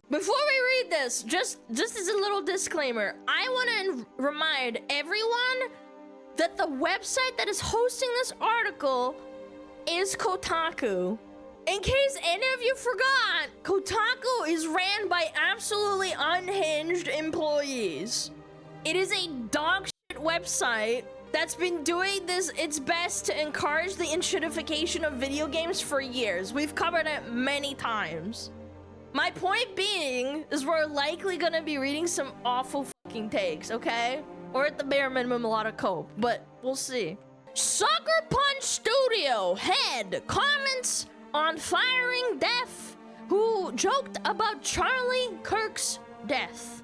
Before we read this, just as a little disclaimer, I want to remind everyone that the website that is hosting this article is Kotaku. In case any of you forgot, Kotaku is ran by absolutely unhinged employees. It is a dog shit website that's been doing its best to encourage the inshitification of video games for years. We've covered it many times. My point being is we're likely gonna be reading some awful fucking takes, okay? Or at the bare minimum, a lot of cope, but we'll see. Sucker Punch Studio head comments on firing Def, who joked about Charlie Kirk's death.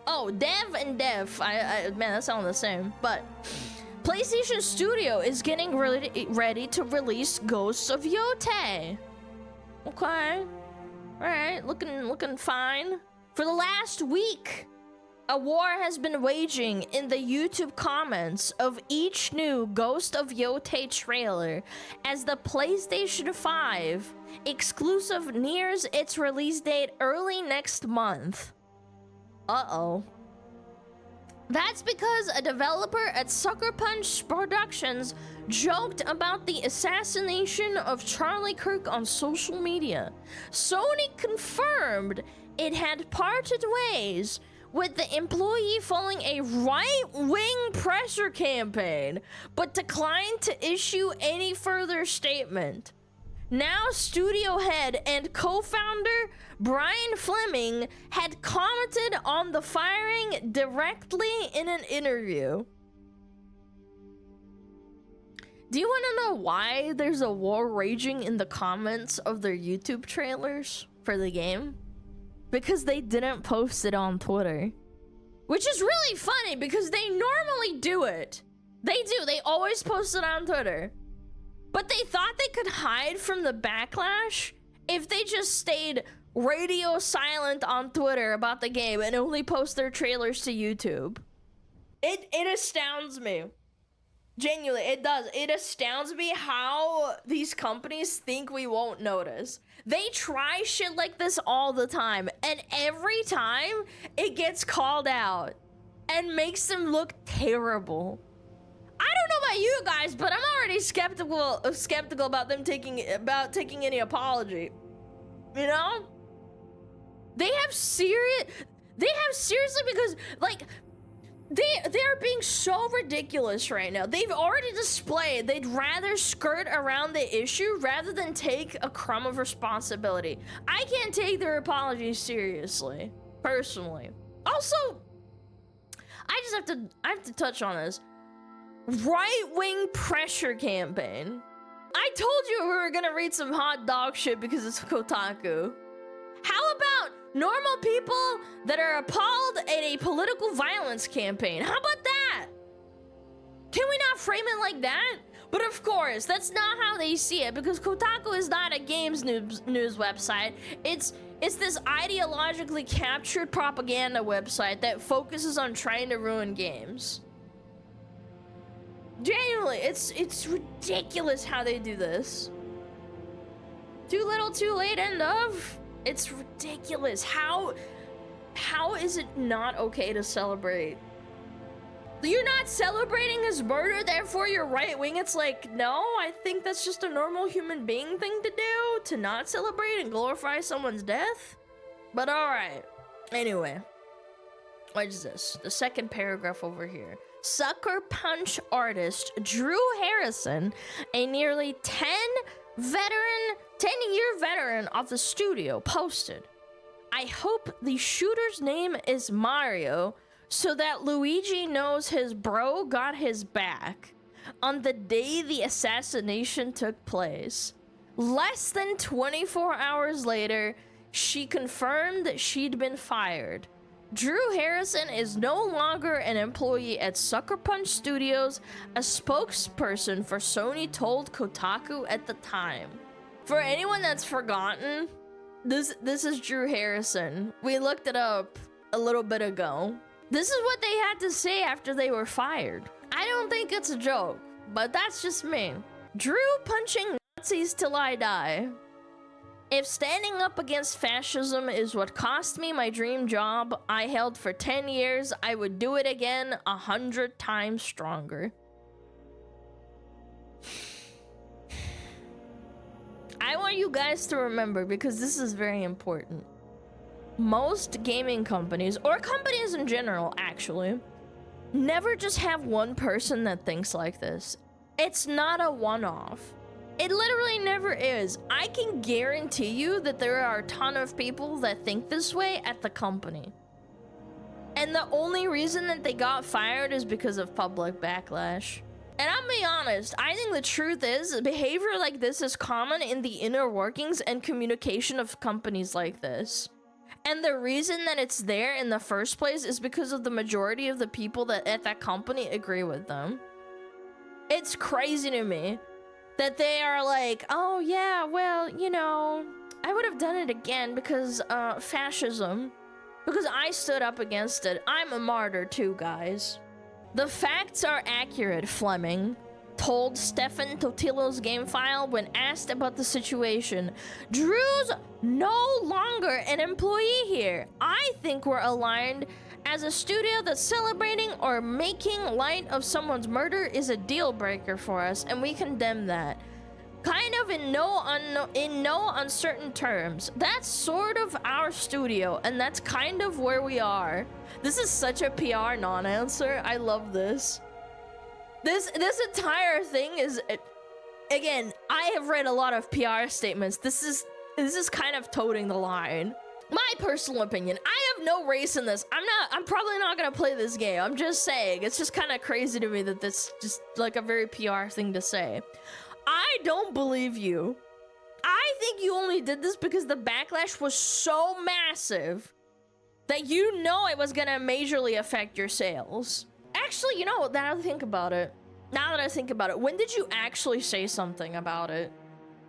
Oh, Dev and Dev, man, that sounds the same, but PlayStation Studio is getting ready to release Ghosts of Yotei. Okay. Alright, looking fine. For the last week, a war has been waging in the YouTube comments of each new Ghost of Yotei trailer as the PlayStation 5 exclusive nears its release date early next month. Uh-oh. That's because a developer at Sucker Punch Productions joked about the assassination of Charlie Kirk on social media. Sony confirmed it had parted ways with the employee following a right-wing pressure campaign, but declined to issue any further statement. Now studio head and co-founder Brian Fleming had commented on the firing directly in an interview. Do you want to know why there's a war raging in the comments of their YouTube trailers for the game? Because they didn't post it on Twitter. Which is really funny because they normally do it. They do, they always post it on Twitter. But they thought they could hide from the backlash if they just stayed radio silent on Twitter about the game and only post their trailers to YouTube. It astounds me. Genuinely, it does. It astounds me how these companies think we won't notice. They try shit like this all the time, and every time it gets called out and makes them look terrible. I don't know about you guys, but I'm already skeptical about them taking any apology. You know? They have seriously, because like they're being so ridiculous right now. They've already displayed they'd rather skirt around the issue rather than take a crumb of responsibility. I can't take their apologies seriously, personally. Also, I have to touch on this. Right-wing pressure campaign. I told you we were gonna read some hot dog shit because it's Kotaku. How about normal people that are appalled at a political violence campaign? How about that? Can we not frame it like that? But of course, that's not how they see it, because Kotaku is not a games news website. It's this ideologically captured propaganda website that focuses on trying to ruin games. Genuinely, it's ridiculous how they do this. Too little, too late, end of. It's ridiculous. How is it not okay to celebrate? You're not celebrating his murder, therefore you're right wing. It's like, no, I think that's just a normal human being thing to do, to not celebrate and glorify someone's death. But all right. Anyway, what is this? The second paragraph over here. Sucker Punch artist Drew Harrison, a nearly 10-year veteran of the studio, posted, "I hope the shooter's name is Mario so that Luigi knows his bro got his back on the day the assassination took place." Less than 24 hours later, she confirmed that she'd been fired. Drew Harrison is no longer an employee at Sucker Punch Studios, a spokesperson for Sony told Kotaku at the time. For anyone that's forgotten, this is Drew Harrison. We looked it up a little bit ago. This is what they had to say after they were fired. I don't think it's a joke. but that's just me. Drew punching Nazis till I die. If standing up against fascism is what cost me my dream job I held for 10 years, I would do it again 100 times stronger. I want you guys to remember, because this is very important. Most gaming companies, or companies in general actually, never just have one person that thinks like this. It's not a one-off. It literally never is. I can guarantee you that there are a ton of people that think this way at the company. And the only reason that they got fired is because of public backlash. And I'm being honest, I think the truth is, behavior like this is common in the inner workings and communication of companies like this. And the reason that it's there in the first place is because of the majority of the people that at that company agree with them. It's crazy to me that they are like, oh yeah, well, you know, I would have done it again because fascism. Because I stood up against it. I'm a martyr too, guys. The facts are accurate, Fleming told Stefan Totilo's game file when asked about the situation. Drew's no longer an employee here. I think we're aligned. As a studio that's celebrating or making light of someone's murder is a deal breaker for us, and we condemn that. Kind of in no uncertain terms. That's sort of our studio, and that's kind of where we are. This is such a PR non-answer. I love this. This entire thing is, again, I have read a lot of PR statements. This is kind of toting the line. My personal opinion, I have no race in this. I'm probably not gonna play this game. I'm just saying, it's just kind of crazy to me that this just like a very PR thing to say. I don't believe you. I think you only did this because the backlash was so massive that you know it was gonna majorly affect your sales. Actually, you know, now that I think about it, when did you actually say something about it?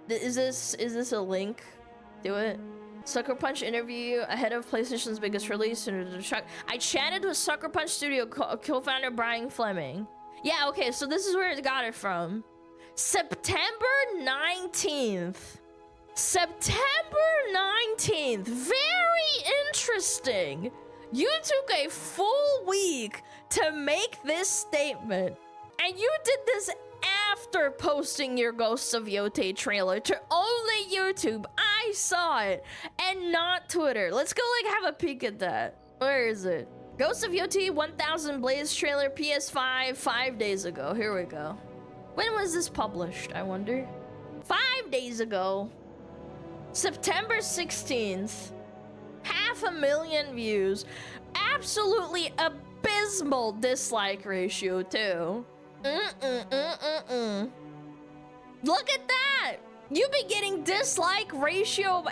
Is this a link to it? Sucker Punch interview ahead of PlayStation's biggest release. I chatted with Sucker Punch Studio co-founder Brian Fleming. Yeah, okay, so this is where it got it from. September 19th. September 19th. Very interesting. You took a full week to make this statement. And you did this after posting your Ghosts of Yotei trailer to only YouTube. I saw it, and not Twitter. Let's go like have a peek at that. Where is it? Ghosts of Yotei 1000 Blaze trailer PS5 5 days ago. Here we go. When was this published, I wonder? 5 days ago. September 16th. 500,000 views. Absolutely abysmal dislike ratio too. Look at that! You've been getting dislike ratioed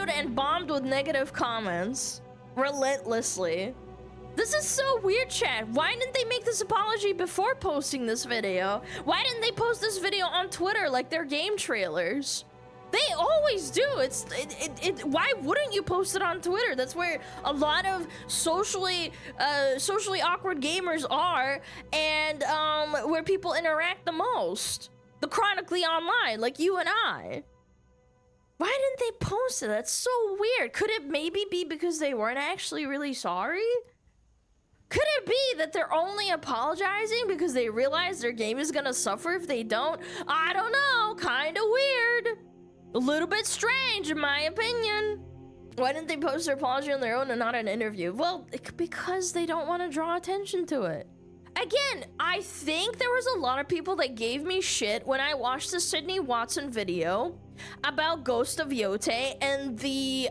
and bombed with negative comments relentlessly. This is so weird, chat. Why didn't they make this apology before posting this video? Why didn't they post this video on Twitter like their game trailers? They always do. Why wouldn't you post it on Twitter? That's where a lot of socially awkward gamers are, and where people interact the most. The chronically online, like you and I. Why didn't they post it? That's so weird. Could it maybe be because they weren't actually really sorry? Could it be that they're only apologizing because they realize their game is gonna suffer if they don't? I don't know. Kinda weird. A little bit strange, in my opinion. Why didn't they post their apology on their own and not an interview? Well, because they don't want to draw attention to it. Again, I think there was a lot of people that gave me shit when I watched the Sydney Watson video about Ghost of Yotei and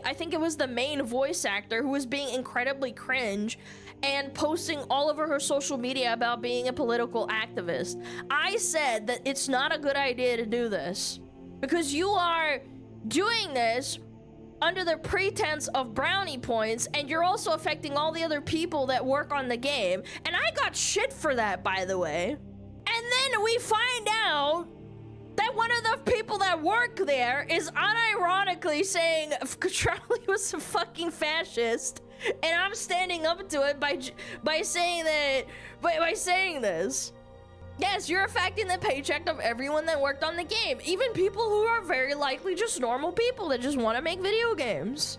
I think it was the main voice actor who was being incredibly cringe and posting all over her social media about being a political activist. I said that it's not a good idea to do this because you are doing this under the pretense of brownie points, and you're also affecting all the other people that work on the game. And I got shit for that, by the way. And then we find out that one of the people that work there is unironically saying Charlie was a fucking fascist, and I'm standing up to it by saying this. Yes, you're affecting the paycheck of everyone that worked on the game. Even people who are very likely just normal people that just want to make video games.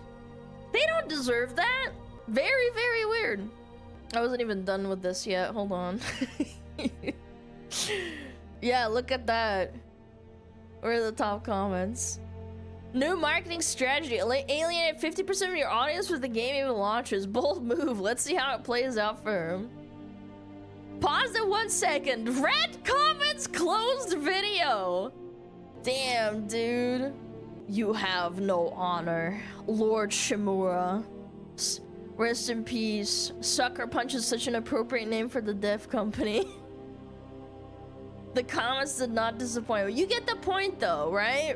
They don't deserve that. Very, very weird. I wasn't even done with this yet. Hold on. Yeah, look at that. Where are the top comments? New marketing strategy. Alienate 50% of your audience with the game even launches. Bold move. Let's see how it plays out for him. Pause it 1 second. Red comments closed video. Damn, dude. You have no honor. Lord Shimura. Rest in peace. Sucker Punch is such an appropriate name for the dev company. The comments did not disappoint. You get the point though, right?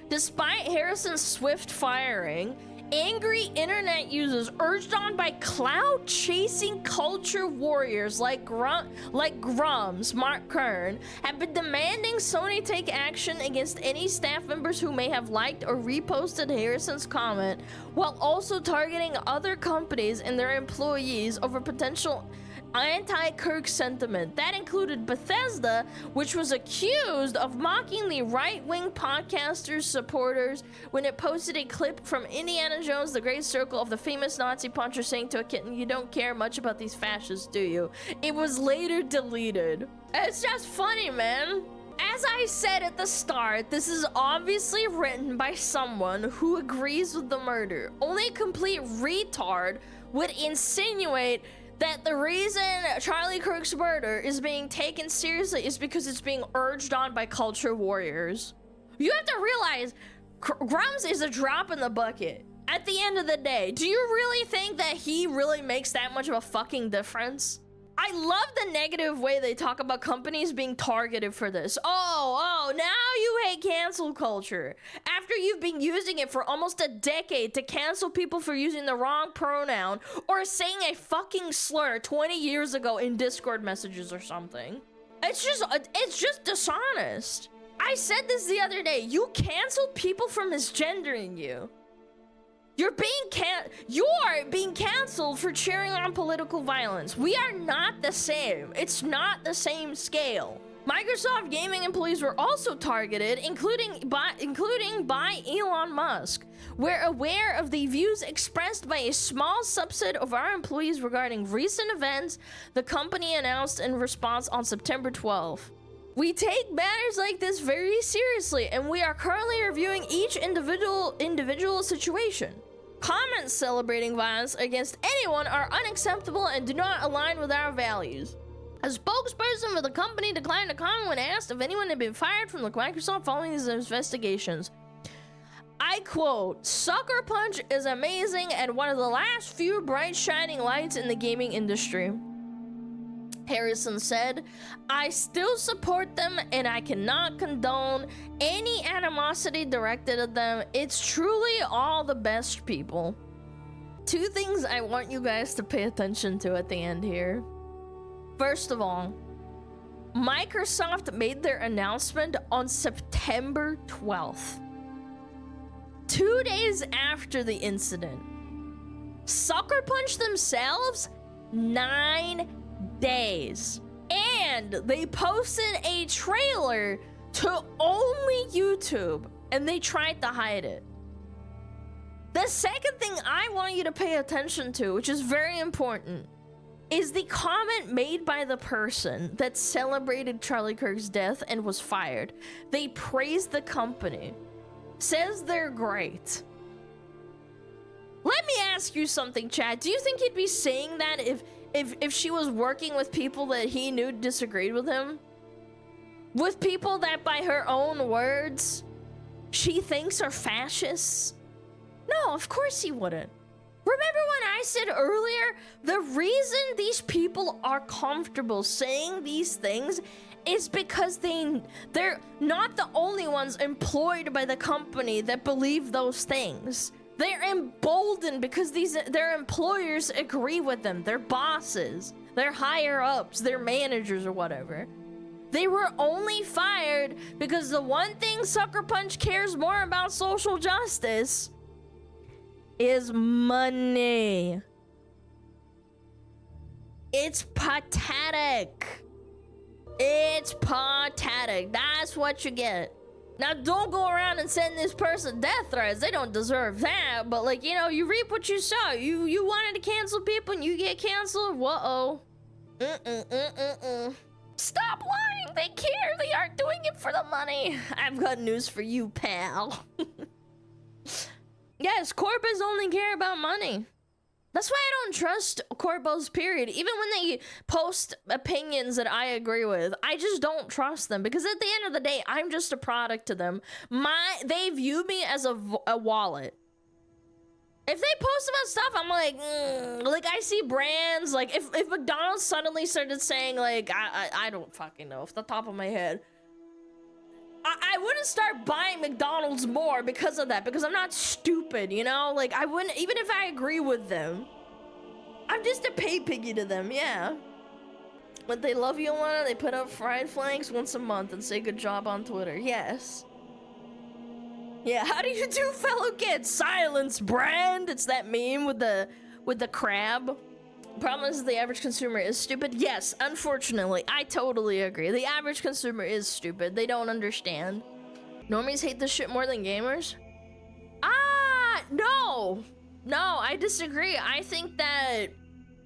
Despite Harrison's swift firing, angry internet users urged on by cloud-chasing culture warriors like Grum's Mark Kern have been demanding Sony take action against any staff members who may have liked or reposted Harrison's comment, while also targeting other companies and their employees over potential anti-Kirk sentiment. That included Bethesda, which was accused of mocking the right-wing podcasters' supporters when it posted a clip from Indiana Jones, The Great Circle, of the famous Nazi puncher saying to a kitten, "You don't care much about these fascists, do you?" It was later deleted. It's just funny, man. As I said at the start, this is obviously written by someone who agrees with the murder. Only a complete retard would insinuate that the reason Charlie Kirk's murder is being taken seriously is because it's being urged on by culture warriors. You have to realize, Grums is a drop in the bucket. At the end of the day, do you really think that he really makes that much of a fucking difference? I love the negative way they talk about companies being targeted for this. Oh, now you hate cancel culture. After you've been using it for almost a decade to cancel people for using the wrong pronoun or saying a fucking slur 20 years ago in Discord messages or something. It's just dishonest. I said this the other day. You canceled people for misgendering you. You are being canceled for cheering on political violence. We are not the same. It's not the same scale. Microsoft gaming employees were also targeted, including by Elon Musk. We're aware of the views expressed by a small subset of our employees regarding recent events, the company announced in response on September 12th. We take matters like this very seriously, and we are currently reviewing each individual situation. Comments celebrating violence against anyone are unacceptable and do not align with our values. A spokesperson for the company declined to comment when asked if anyone had been fired from Microsoft following these investigations. I quote, "Sucker Punch is amazing and one of the last few bright shining lights in the gaming industry." Harrison said, "I still support them and I cannot condone any animosity directed at them. It's truly all the best people." Two things I want you guys to pay attention to at the end here. First of all, Microsoft made their announcement on September 12th. 2 days after the incident. Sucker Punch themselves, 9 days. And they posted a trailer to only YouTube, and they tried to hide it. The second thing I want you to pay attention to, which is very important, is the comment made by the person that celebrated Charlie Kirk's death and was fired. They praised the company, says they're great. Let me ask you something, Chad. Do you think he'd be saying that if she was working with people that he knew disagreed with him? With people that, by her own words, she thinks are fascists? No, of course he wouldn't. Remember when I said earlier, the reason these people are comfortable saying these things is because they're not the only ones employed by the company that believe those things. They're emboldened because their employers agree with them, their bosses, their higher ups, their managers or whatever. They were only fired because the one thing Sucker Punch cares more about social justice is money. It's pathetic. It's pathetic. That's what you get. Now, don't go around and send this person death threats. They don't deserve that. But, like, you know, you reap what you sow. You wanted to cancel people and you get canceled? Whoa. Stop lying. They care. They aren't doing it for the money. I've got news for you, pal. Yes, corpos only care about money. That's why I don't trust corpos, period. Even when they post opinions that I agree with, I just don't trust them. Because at the end of the day, I'm just a product to them. They view me as a wallet. If they post about stuff, I'm like, like I see brands, like if McDonald's suddenly started saying like, I don't fucking know off the top of my head. I wouldn't start buying McDonald's more because of that, because I'm not stupid, you know? Like I wouldn't, even if I agree with them. I'm just a pay piggy to them, yeah. But they love you, Alana, they put up fried flanks once a month and say good job on Twitter, yes. Yeah, how do you do, fellow kids? Silence, brand. It's that meme with the crab. Problem is the average consumer is stupid. Yes, unfortunately, I totally agree. The average consumer is stupid. They don't understand. Normies hate this shit more than gamers? No. No, I disagree. I think that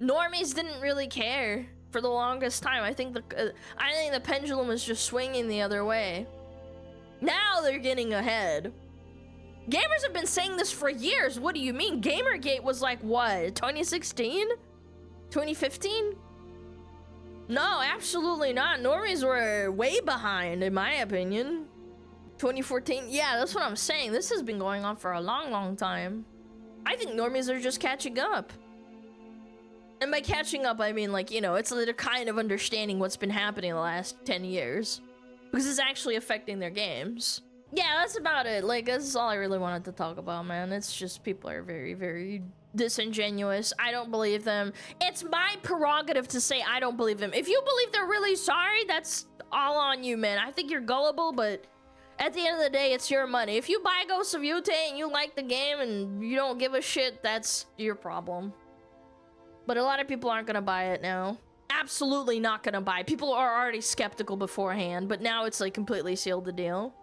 normies didn't really care for the longest time. I think the pendulum is just swinging the other way. Now they're getting ahead. Gamers have been saying this for years. What do you mean? Gamergate was like, what, 2016? 2015? No, absolutely not. Normies were way behind, in my opinion. 2014? Yeah, that's what I'm saying. This has been going on for a long, long time. I think normies are just catching up. And by catching up, I mean, like, you know, they're kind of understanding what's been happening the last 10 years. Because it's actually affecting their games. Yeah, that's about it. Like, that's all I really wanted to talk about, man. It's just people are very, very disingenuous. I don't believe them. It's my prerogative to say I don't believe them. If you believe they're really sorry, that's all on you, man. I think you're gullible, but at the end of the day, it's your money. If you buy Ghosts of Yotei and you like the game and you don't give a shit, that's your problem. But a lot of people aren't gonna buy it now. Absolutely not gonna buy. People are already skeptical beforehand, but now it's like completely sealed the deal.